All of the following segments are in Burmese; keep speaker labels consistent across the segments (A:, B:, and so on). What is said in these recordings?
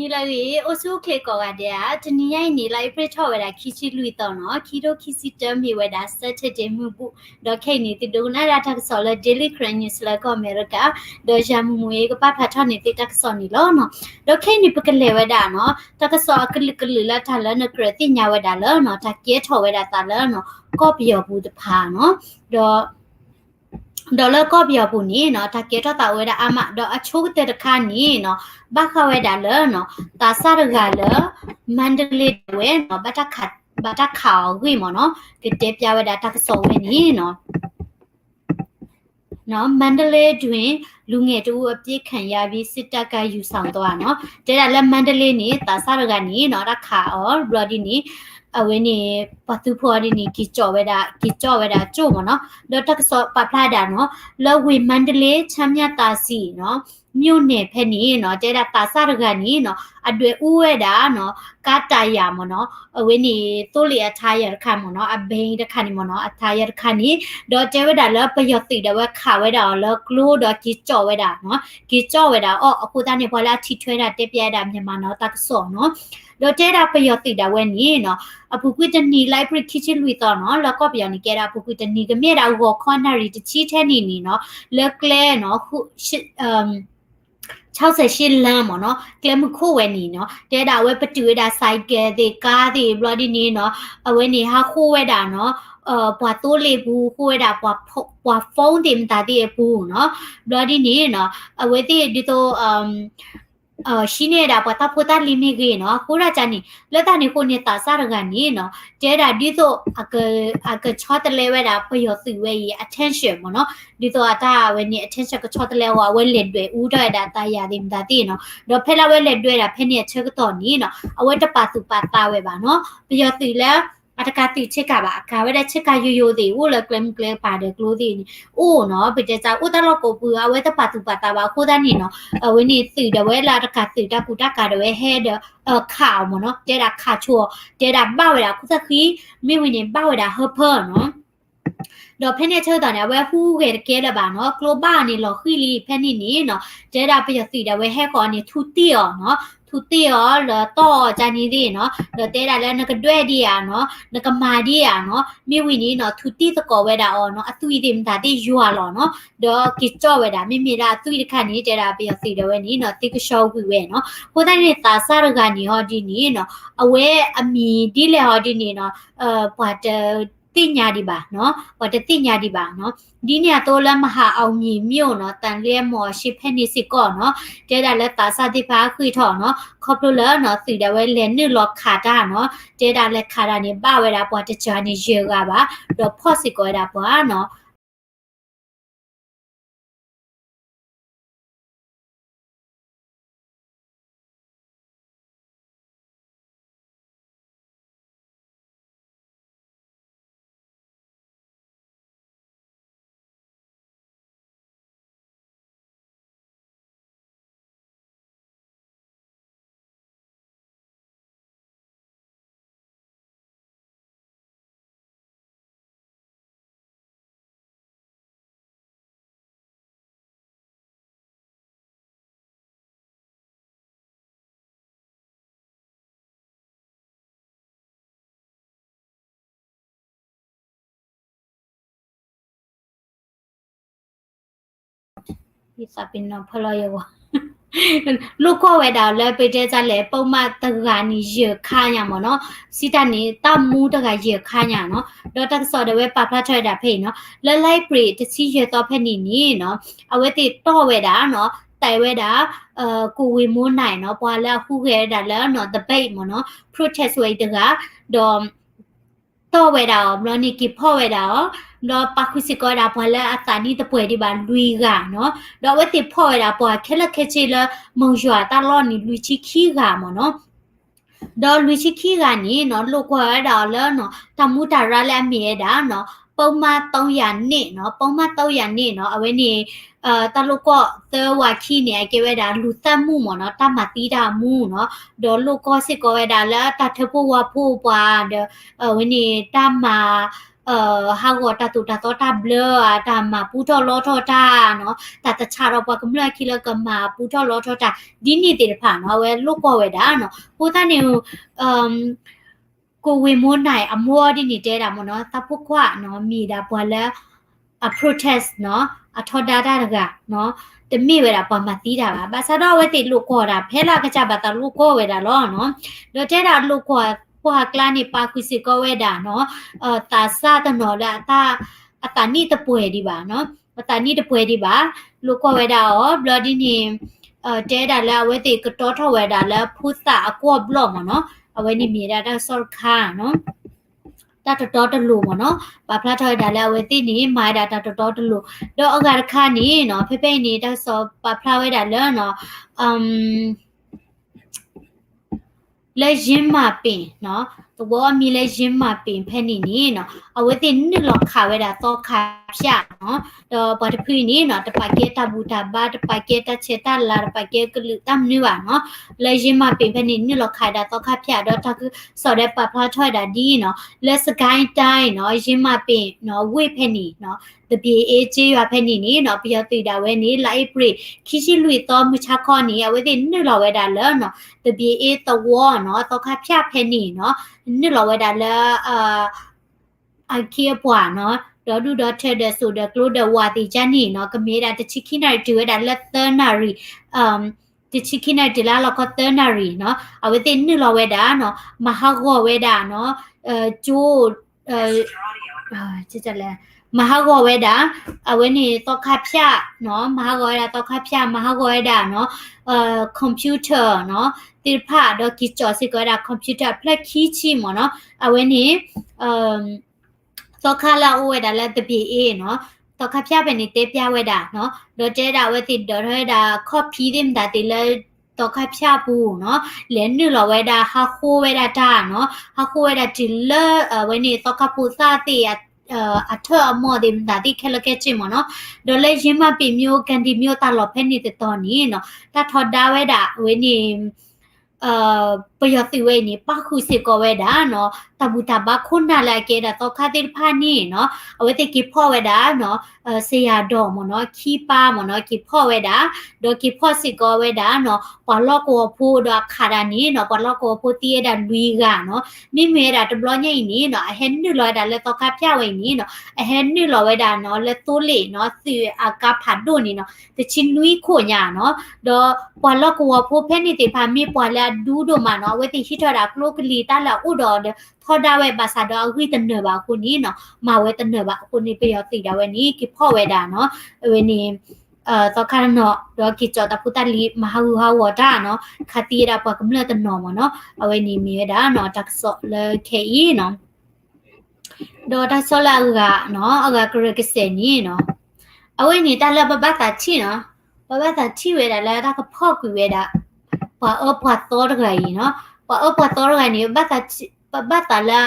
A: นี่เลยโอซูเคก็ว่าเดียทีนี้ไอ้นี่ไลฟ์ไปชอบเวลาคิดชิลุยต่อเนาะคิดดูคิดสิเตอร์มีเวลาเซตเจมูบุดอกแค่นี้ติดดูน่ารักทักษะเลยเดลี่ครันนิสแล้วก็อเมริกาโดยจามุยก็ป้าพัฒนิติทักษะนี่แล้วเนาะดอกแค่นี้เป็นกันเลยเวลาเนาะทักษะกึลละทันแล้วเนกระติญาเวลาแล้วเนาะทักเกียร์ชอบเวลาตาแล้วเนาะก็เปียบูดพาเนาะดอกdollar ko bia pu ni no ta ke ta we da ama do achuk te kha ni no ba kha we da le no ta sa ga le mandalay we no ba ta kha wi mo no ke te pya we da ta so we ni no နော်မန္တလေးတွင်လူငယ်တူအပြစ်ခံရပြီးစစ်တပ်ကယူဆောင်သွားနော်တဲ့ဒါလည်းမန္တလေးနေတာစရကနေနော်တခါအော်ဘလော်ဒီနေအဝင်းနေပတ်သူဖော်ဒီနေကြီးကြော်ဝဲတာကျို့မနော်တော့တက်ဆောပပလာတာနော်လောဝေမန္တလေးချမ်းမြတာစီနော်မြို့နယ်ဖက်နေနော်တဲ့ဒါတာစရကနေနော်အတွေ့ဥဝဲတာနော်ကာတာယာမနော်အဝင်းနေတိုးလျာထားရခါမနော်အဘိန်းတခါနေမနော်အထားရခါနေတော့တဲဝဲတာလောပယောတိတော့ခါဝဲတာလောကလိုတော့ကြီးကြော်ဝဲတာနော်ကြီးကြော်ဝဲတာအော်အခုတန်းနေပေါ်လာထိထွဲတာတက်ပြတာမြန်မာနော်တက်ဆောနော်တော့တဲတာပယောတိတာဝဲနေနော်အပူကွတနီလိုက်ပရခိချီလူတော့နော်လောကပြောင်းနေကြတာပူကွတနီကမြေတာဟောခွန်နာရီတချီထဲနေနေနော်လောကလဲနော်ခု68လမ်းပေါ့နော်ကလမခိုးဝဲနေနော်တဲတာဝဲပတူဝဲတာစိုက်ကဲဒီကားဒီဘလော်ဒီနေနော်အဝဲနေဟာခိုးဝဲတာနော်ပွားတိုးလေဘူးခိုးဝဲတာပွားဖုန်းတင်တာဒီဘူးနော်ဘလော်ဒီနေနော်အဝဲဒီတော့ရှိနေတာပွားတာဖိုတာလီမီကေနော်ခိုးရချာနေလက်တာနေခိုးနေတာစရကနေနော်တဲတာဒီတော့အကချောတလဲဝဲတာပယောစီဝဲရ attention ပေါ့နော်ဒီတော့အတာဝဲနေ attention ကချောတလဲဝဲလက်တွေဦးတော့တာတာရတယ်မတာတိနော်တော့ဖဲလာဝဲလက်တွေတာဖဲနေချက်တော့နီနော်အဝဲတပါစုပါတာဝဲပါနော်ပယောစီလဲအတကတိချက်ကပါအခါဝဲတဲ့ချက်ကရိုးသေးဦးလကလမ်ကလပါတယ်ကလို့သေးနီအိုးနော်ပိတဲ့စာဦးတလောကိုပူအဝဲတပါစုပါတာပါခိုးတဲ့နီနော်ဝဲနေစီတဝဲလာတကစီတကူတကတဝဲဟဲခါမနော်တဲ့တာခါချောတဲ့တာပါဝဲတာခုစခီမိဝင်နေပါဝဲတာဟဖနော်တော့ဖဲနေချေတော့နေဝဲဟူးခဲ့ကဲလပါနော်ကလိုပါနေလောခီလီဖဲနေနေနော်တဲ့တာပြစီတဝဲဟဲကောနေထူတီော်နော်ทุติอ๋อတော့จานีดิเนาะတော့တဲတာလဲနကတွေ့ဒီอ่ะเนาะနကမာဒီอ่ะเนาะမိဝီနီเนาะทุติตะกอเวดาอ๋อเนาะအသွီดิมတာတိယွာလောเนาะတော့ကိကြောเวดาမိမိတာအသွီတခါနေတဲတာပြစီတယ်ဝဲနီเนาะတိကရှောဝီဝဲเนาะဟိုတိုင်းနေတာစရကနီဟောဒီနီเนาะအဝဲအမီဒီလေဟောဒီနီเนาะဘာတတိညာဒီပါเนาะဘာတတိညာဒီပါเนาะဒီနေတော့လမဟာအောင်မြင်မြို့เนาะတန်လျက်မော်ရှိဖက်နေစစ်ကောเนาะတဲတာလဲတာစာတိဖာခွေထော်เนาะခေါပလိုလာเนาะစီတဝဲလဲနှစ်လောခါတာเนาะတဲတာလဲခါတာနေပဝဲတာပွားတချာနေရေကပါတော့ဖော့စစ်ကောတာပွားเนาะဒီစပင်းနော်ဖလောရောลูกก็เวดาแล้วไปเจอจะแล้วปมาตะกานี่เยอะค่าหยังบ่เนาะสิตานี่ตามูตะกาเยอะค่าหยังเนาะดอตักซอดเวปะพลาช่วยดาเพ่เนาะแล้วไล่ปรีตะสิเยอะต่อเพ่นี่เนาะเอาไว้ติต่อเวดาเนาะไตเวดากูวิมูไหนเนาะปอแล้วฮู้เวดาแล้วเนาะตะเป้หมอเนาะ protest ไว้ตะกาดอมတော့ဝဲတာမလို့နေကဖော့ဝဲတာတော့ပခုစီကောတာဘလဲအတာနီတပွဲဒီပါလူကနော်တော့ဝဲတိဖော့ဝဲတာပေါ်ခဲလက်ခဲချီလမုံရွာတာလောနီလူချီခီကမနော်တော့လူချီခီကနီနော်လောက်ခွာတာလဲနော်တမှုတာရလဲမြေတာနော်ပုံမှန်300နှစ်နော်ပုံမှန်300နှစ်နော်အဝဲနေတလူကောသဝခီနေကေဝဲတာလူသက်မှုမနော်တမတိတာမှုနော်ဒေါ်လူကောစစ်ကောဝဲတာလဲတထဖို့ဝဖို့ပွားဝနေတမ ฮาวตาตุตาโตตาเบลอตามาปูทอลอทอตาเนาะตาตะชารอปะกำลังคิลกะมาปูทอลอทอตาดินี่ติผาเนาะเวลูกก็เวดาเนาะปูตานิကိုဝင်မိုးနိုင်အမောဒီနေတဲ့တာမနော်တပုခွနော်မိတာပွာလဲa protest နော်အထော်ဒါတာကနော်တမိဝဲတာပေါ်မှာတီးတာပါဘာသာတော့ဝဲတိလူကောတာဖဲလာကကြပါတာလူကောဝဲတာလောနော်တော့တဲ့တာလူကောပွာကလာနေပါကုစီကောဝဲတာနော်တာစာတနော်လာတာအတနိတပွဲဒီပါနော်အတနိတပွဲဒီပါလူကောဝဲတာရော bloody နေတဲတာလဲဝဲတိကတော့ထော်ဝဲတာလဲဖုသအကောဘလော့မနော်အဝဲနေမြေတာဆော့ခါနော်တတ်တော်တလူမနော်ဘာဖလာထော်ဒါလဲဝဲတိနေမိုင်တာတတ်တော်တလူတော့အကရခါနေနော်ဖေဖေနေတဲ့ဆော့ဘာဖလာဝဲတာလဲနော်လဲရင်မပင်နော်ตัวมีเลยยิ้มมาเป็นแผ่นนี้เนาะเอาไว้ตินนึกหลอกขาไว้ดาตอขาพะเนาะปอตะพื้นนี้เนาะตะปาเกตาบูตาบาตะปาเกตาเชตาลาตะปาเกกลึตํนี่ว่าเนาะเลยยิ้มมาเป็นแผ่นนี้นึกหลอกขาดาตอขาพะดอถ้าคือสอได้ปะพลาถอยดาดีเนาะและสกายไดเนาะยิ้มมาเป็นเนาะเวแผ่นนี้เนาะตะบีเอเจว่าแผ่นนี้เนาะปยติดาเวนี้ไลบรีคิชิลุยตอมุชาคอนี้เอาไว้ตินนึกหลอกไว้ดาแล้วเนาะตะบีเอตะวอเนาะตอขาพะแผ่นนี้เนาะนึกหลอกไว้ดาแล้วอาเคียปวาเนาะดอดูดอเทเดสูดกลูดวาติจานี่เนาะกะเมดาตะชิคินาดูดาละเตอร์นารีตะชิคินาดิลาละก็เตอร์นารีเนาะเอาไว้ตินึกหลอกไว้ดาเนาะมหากอไว้ดาเนาะจูจะแลมหากอไว้ดาเอาไว้นี่ตอคาพะเนาะมหากอไว้ดาตอคาพะมหากอไว้ดาเนาะคอมพิวเตอร์เนาะติพะดอกิจอสิกอดาคอมพิวเตอร์พลักคีชิมเนาะเอาไว้นี่ตอคาลาโอเวดาละตะบีเอเนาะตอคาพะเป็นนี่เตปะเวดาเนาะดอเจดาเวติดอเรดาคอพีดิมดาติเลตอคาพะปูเนาะเลนนึลอเวดาฮาโคเวดาตาเนาะฮาโคเวดาติเลเวนี่ตอคาปูซาติအထအမော်ဒီဒါတိခလကချင်မနော်ဒေါ်လေရင်မပီမျိုးကန်ဒီမျိုးတာလော်ဖဲနေတဲ့တော်နီနော်တာထော်ဒါဝဲတာဝဲနေပယတိဝဲနေပါခုစစ်ကောဝဲတာနော်တဘူတာဘာခုနာလာကေတာတော့ခါတိဖာနီနော်အဝဲတိကိဖောဝဲတာနော်ဆေယာဒေါ်မနော်ခီပါမနော်ကိဖောဝဲတာဒေါ်ကိဖောစစ်ကောဝဲတာနော်ပလော့ကိုဖိုးတော့ခါရနီနော်ပလော့ကိုဖိုးတီးရတာလူကနော်မိမဲတာတဘလညိနီနော်အဟန်နူလော်တာလက်တော့ခါပြဝဲနီနော်အဟန်နူလော်ဝဲတာနော်လက်တိုးလေနော်စီအကဖတ်ဒိုနီနော်တချင်းနွီခိုညာနော်ဒေါ်ပလော့ကိုဖိုးဖဲနေတေဖာမိပွာလာဒူးတို့မနော်ဝဲတိဟိထတာကလိုကလီတာလာဥတော်ထော်ဒါဝဲဘာသာတော့ဝိတနဘာခုနီနော်မဝဲတနဘာခုနီပယောတိဒါဝဲနီကိဖောဝဲဒါနော်ဝဲနီတော့ခါနော်တော့ကိကြောတပုတလီမဟာဝဟာဝဒါနော်ခတိရပကမလတနော်မနော်အဝဲနီမီဒါနော်တက်ဆော့လေခေဤနော်တော့တဆော့လာကနော်အကကရကစနီနော်အဝဲနီတလဘဘတာချီနော်ဘဘတာချီဝဲဒါလဲတာကဖော့ကွေဝဲဒါပွာပွာတော်တကကြီးနော်ပွာပွာတော်တကကြီးဘတာဘတာလာ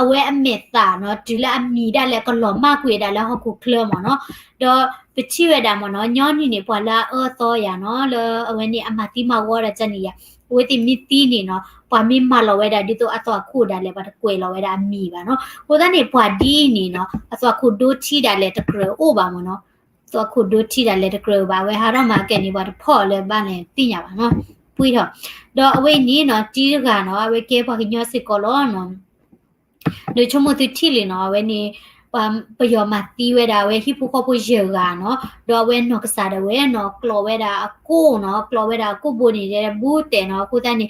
A: အဝဲအမေတာနော်ဒီလာအမီဒါလဲကလောမကွေဒါလဲဟခုခလမနော်တော့ပချိဝဲဒါမနော်ညောနီနေပွာလာတော့ရနော်လအဝဲနေအမတိမဝရချနီယဝဲတိမီတီနေနော်ပွာမီမလောဝဲဒါဒီတော့အတော့ခုဒါလဲပါတကွေလောဝဲဒါအမီပါနော်ဟိုကနေပွာဒီနေနော်အတော့ခုဒိုချီဒါလဲတကရအိုပါမနော်တော့ခုဒိုချီဒါလဲတကရပါဝဲဟာတော့မှာကဲနေပါဖော့လဲပါလဲသိညာပါနော်ပွေးတော့အဝဲနေနော်တီးကနော်အဝဲကဲပွာကညောစစ်ကောလောနော်လေချမတူတီလီနော်ဝဲနေပယောမတီဝဲတာဝဲဟိပူခေါ်ပူရေကနော်တော့ဝဲနော်ကစားတယ်ဝဲနော်ကလောဝဲတာအကိုနော်ကလောဝဲတာကိုပိုနေတဲ့ဘူးတဲ့နော်ကိုတန်းနေ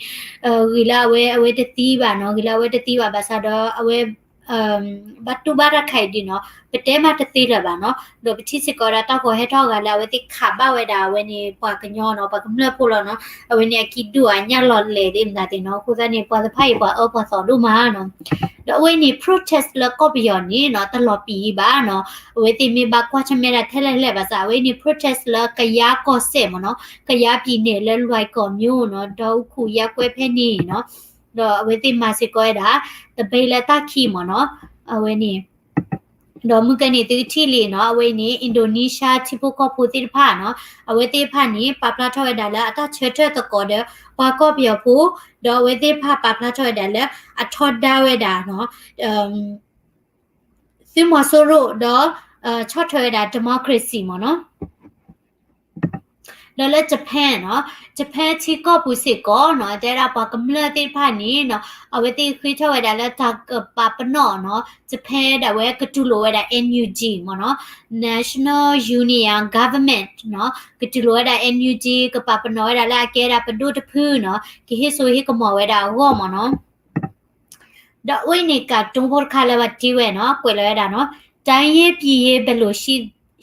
A: ဂီလာဝဲတတီးပါနော်ဂီလာဝဲတတီးပါဘာသာတော့အဝဲဘတ်တူဘာရခိုင်ဒီနော်ပတဲမတတိရပါနော်တော့ပတိစကောရတော့ကိုဟဲထောက်ကလာဝဲတိခါပါဝဲတာဝဲနေပွားကညောနော်ပွားကမလပို့လို့နော်ဝဲနေကီဒူအညာလော်လေဒီမလာတင်နော်ကိုစနေပွားစဖိုင်ပွားအော်ပွားစော်ဒူမာနော်တော့ဝဲနေ protest လကောပီယောနေနော်တလော်ပီပါနော်ဝဲတိမေဘကွာချမဲရထဲလဲလဲပါစားဝဲနေ protest လကယာကောဆေမနော်ကယာပြည်နေလဲလွိုက်ကောမျိုးနော်ဒေါခုရက်ကွဲဖဲနေနော်တော့ဝဲတိမာစစ်ကောရတာတပိလတာခီမနော်အဝဲနေတော့မကနေတိထီလီနော်အဝဲနေအင်ဒိုနီးရှားချိပုကောပူတိဖာနော်အဝဲတိဖာနေပပလာထော်ရတာလားအတချွတ်ချွတ်တကောတဲ့ဘာကောပြောဖို့တော့ဝဲတိဖာပပလာထော်ရတာလားအထော်ဒါဝဲတာနော် သူမဆိုလို့တော့ချော့ထွဲတာ democracy မနော်แล้วแล้วญี่ปุ่นเนาะญี่ปุ่นที่ก็ปุสิก็เนาะแต่ละปากำเนิดที่ผ่านนี้เนาะเอาไว้ที่คุยเท่าไหร่แล้วถ้าปาปนอเนาะญี่ปุ่นแต่ว่าก็ตุโลไว้ได้ NUG มั้งเนาะ National Union Government เนาะก็ตุโลไว้ได้ NUG ก็ปาปนอไว้ได้ละแกได้ปดูตะพื้นเนาะก็เฮโซฮิก็หมอไว้ได้หัวมั้งเนาะดอกไว้นี่ก็จงพอดคาเลยว่าจีเวเนาะกวยเลยได้เนาะใจเย็บปีเย็บเบลอ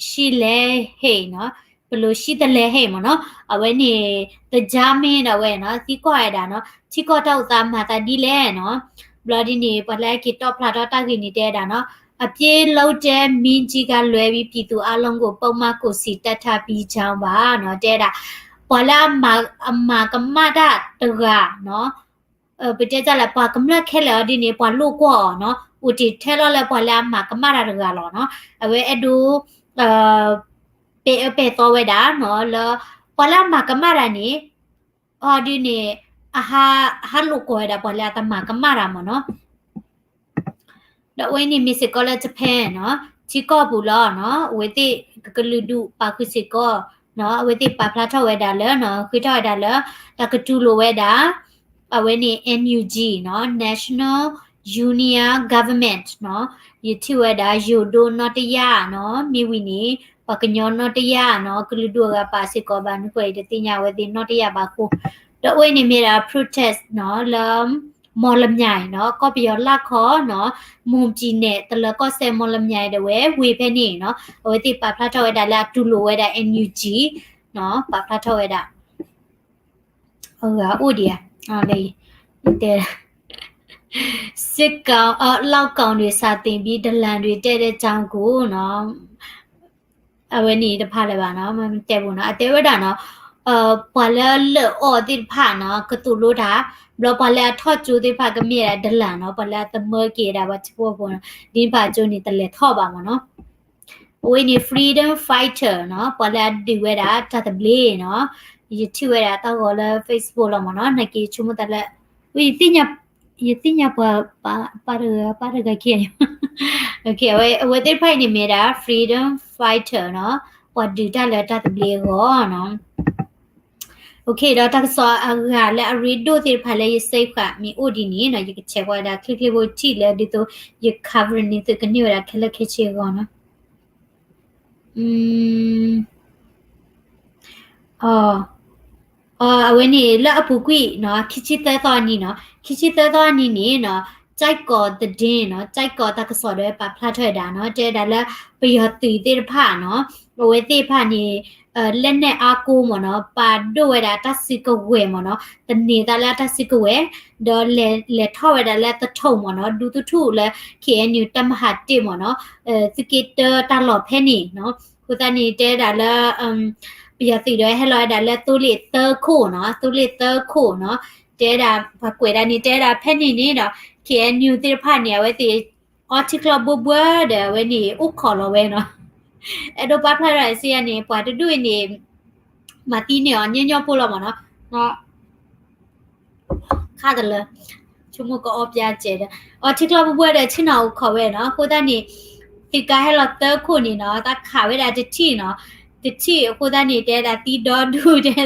A: ชิเลเฮเนาะဘလို့ရှိတယ်လဲဟဲ့မနော်အဝဲနေတကြမင်းတော့ဝဲနော်စီကွာရတာနော်ချီကောတော့သားမှာတဒီလဲနော်ဘလဒီနေပလဲကီတော့ဖလာတော့တာကီနေတဲ့တာနော်အပြေးလောက်တဲ့မင်းကြီးကလွယ်ပြီးပြည်သူအလုံးကိုပုံမကိုစီတက်ထပြီးချောင်းပါနော်တဲ့တာပေါ်လာမကမတာတကနော်ပတဲ့ကြလာပါကမလခဲလာဒီနေပေါ်လို့ကောနော်ဦးတီထဲတော့လဲပေါ်လာမကမတာတကလောနော်အဝဲအဒူเปตัวเวดาเนาะแล้วพอละมากะมารานี่ออดินี่อาฮาลูกโกเวดาพอละตะมากะมารามั้เนาะแล้วเวนี่มิสิโกละญี่ปุ่นเนาะชิโกบุลอเนาะเวติกะลุดุปาคุสิโกเนาะเวติปาพลาทเวดาเลเนาะคือทเวดาเลตะกะตูโลเวดาอเวนี่ NUG เนาะ National Union Government เนาะยิทิเวดายูโดนอตยาเนาะมีวินีปากญอนนอตยาเนาะกลือดัวกะปาสิกอบันกวยเดติญาเวตินอตยาบาคูดอวยนี่มีรา protest เนาะลมอลำใหญ่เนาะก็ไปยอลักขอเนาะมุมจีเนตแล้วก็เซมอลำใหญ่เดเววีเพนี่เนาะเอาไว้ติปาพระทวดาละตุโลเวดา NUG เนาะปาพระทวดาอูเดียเลยเตစစ်ကောင်လောက်ကောင်တွေစာတင်ပြီးဒလန်တွေတဲ့တဲ့ကြောင်းကိုเนาะအဝဲနေတဖလည်းပါเนาะမတဲ့ဘူးเนาะအတဲဝဒเนาะပလာလောအော်တိဖာเนาะကတူလို့တာဘလပလာထော့ကျူတိဖာကမြေဒလန်เนาะပလာတမကေတာဘာချပေါ်ပေါ်ဒီဖာကျုံနေတလေထော့ပါမเนาะဝိနေ freedom fighter เนาะပလာဒီဝဲတာတတ်ဘလီเนาะဒီချီဝဲတာတော့လည်း Facebook လောက်မเนาะနကီချုံတလည်းဝိတိညာyetinya para kaya okay we they fight ni mera freedom fighter no what do that let that play go no okay da ta so ga le read do ti pha le safe ka mi odi ni no ye che kwa da click click wo ti le di to ye cover ni to kni ra khela khe che go noအဝဲနေလက်အပူကွိနော်ခိချိတဲတော်နီနော်ခိချိတဲတော်နီနေနော်ကြိုက်ကောတဒင်းနော်ကြိုက်ကောတကစော်တဲ့ပါဖလာထွက်တာနော်တဲဒါလက်ပယတီတေဖာနော်ဝဲတေဖာနေလက်နဲ့အားကိုမနော်ပါဒိုဝဲတာတဆီကဝဲမနော်တနေတာလက်တဆီကဝဲဒေါ်လေထောဝဲတာလက်တထုံမနော်ဒူတူထုလက် KNU တမဟာတေမနော်စကစ်တာလော်ဖဲနေနော်ခုတနေတဲဒါလက်ปียติด้วยให้ลอยดาและตุลิเตอร์คู่เนาะตุลิเตอร์คู่เนาะเจดาพกวยดานี่เจดาแพนนี่เนาะ KNU ติพาเนี่ยไว้ติอาร์ติคลบัวเดไว้นี่อุขอลอเวเนาะไอ้ดปาพลาไรเสียนี่ปอดด้วยนี่มาตีเนี่ยญอๆปุลอมเนาะเนาะค่ากันเลยชั่วโมงก็ออบยาเจดอาร์ติคลบัวเดชินาอุขอเวเนาะโคตานี่ติกาให้ลอเตอร์คู่นี่เนาะตาขาเวดาจะที่เนาะတချိအခုတည်းနေတဲ့တီဒေါ်ဒူတဲ့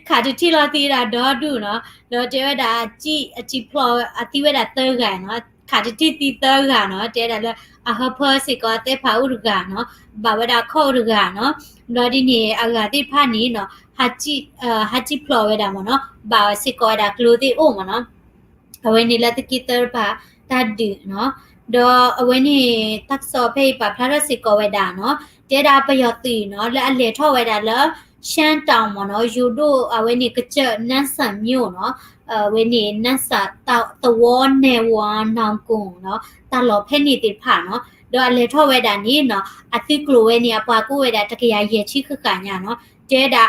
A: ခါတချိလာတီတာဒေါ်ဒူနော်ဒေါ်တဲ့တာအကြည့်ဖလောအတိဝဲတာတဲကန်နော်ခါတတိတီတဲကန်နော်တဲ့တာအဟဖစီကတဲ့ဖာဥရကန်နော်ဘာဝတာခေါ်ရကန်နော်ဒေါ်ဒီနေအဂါတိဖာနီနော်ဟာချီဖလောဝဲတာမနော်ဘာစီကတာကလိုတီအိုမနော်အဝဲနေလက်တကီတဲပါတတ်ဒီနော်ဒေါ်အဝဲနေတက်စောဖေးပါဖလာစီကဝဲတာနော်တဲတာပယောတီနော်လက်အလေထော့ဝဲတာလဲရှမ်းတောင်မနော်ယူဒိုအဝဲနေကကြနန်းဆန်မြို့နော်ဝဲနေနန်းစာတဝေါ်နေဝါနောင်ကုံနော်တလောဖဲနေတိဖာနော်ဒေါ်အလေထော့ဝဲတာနီနော်အတိကလိုဝဲနေအပွားကိုဝဲတာတကရရဲ့ချိခကညာနော်တဲတာ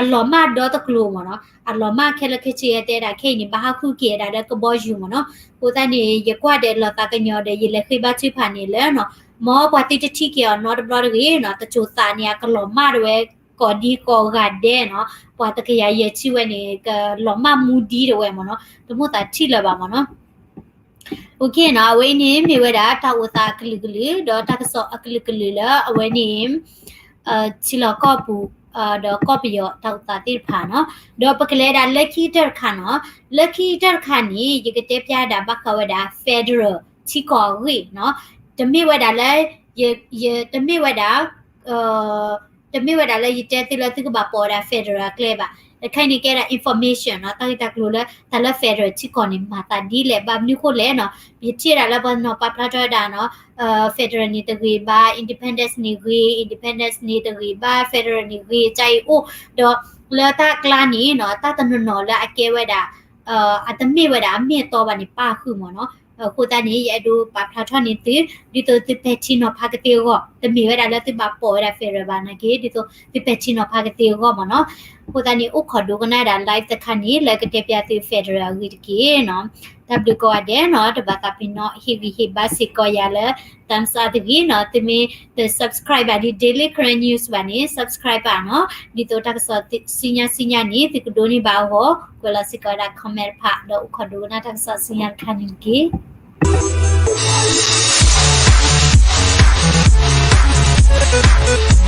A: အလောမဒေါ်တကလိုမနော်အလောမခဲလခဲချီရဲ့တဲတာခဲနေဘာခုကေတာတဲ့ကဘောယူမနော်ကိုတနေရကွတဲ့လောတာကညောတဲ့ရလေခိဘချိဖာနေလဲနော်မောပတိတတိကေနော်တဘလရေနော်တချိုစာနီကလောမရွယ်ကောဒီကောဂတ်တဲ့နော်ပွာတကရရဲ့ချိဝဲနေကလောမမူဒီရွယ်မနော်တမို့တာချိလပါမနော် โอเคเนาะเวนี้มีเวลาตาอุตากลิดอตากสออกลิละเวนี้ชิลก็ปูดอก็ไปยอตาอุตาติผาเนาะดอปกเลดาลัคกี้เตอร์ค่ะเนาะลัคกี้เตอร์ค่ะนี่ยิกเตปยาดาบักวดาเฟเดอร์ชิคอรีเนาะจะมีเวลาเลยจะมีเวลาจะมีเวลาเลยเจติลติกบาปอดาเฟเดอร์เคลบะแค่นี้แกละ information เนาะตาตากรู้แล้วแต่ละเฟเดอร์ชิคอนี่มาตาดีเลยบางนี่คนเลยเนาะพิจารณาแล้วบนเนาะปะพระจอดาเนาะfederal ni tegi ba independence ni tegi ba federal ni gi chai o do la ta kla ni no ta tan no la ake weda atami weda me to ba ni pa khu mo no ကိုတန်နေရဒူပါဖလာထနေတိဒီတိုတိပက်ချီနောဖာကတိရောတမီဝဲဒါလက်တိပါပေါ်ရဖေရဘာနာကေဒီတိုတိပက်ချီနောဖာကတိရောမနော်ကိုတန်နေဥခဒူကနာဒါ live တခါနေလက်ကတေပြတိ federal ဝီတကေနော်တပ်ဒကိုအတဲ့နော်တဘကပီနော်ဟီဗီဟီဘာစီကိုရလဲတမ်စာတကြီးနော်တမီ the subscribe ဒီ daily current news ဘာနေ subscribe ပါနော်ဒီတိုတက်ဆောစီညာနေဒီကဒိုနီဘာဟောကိုလာစီကဒါ comment ဖာတော့ဥခဒူနာတက်ဆောစီညာခန်ကေ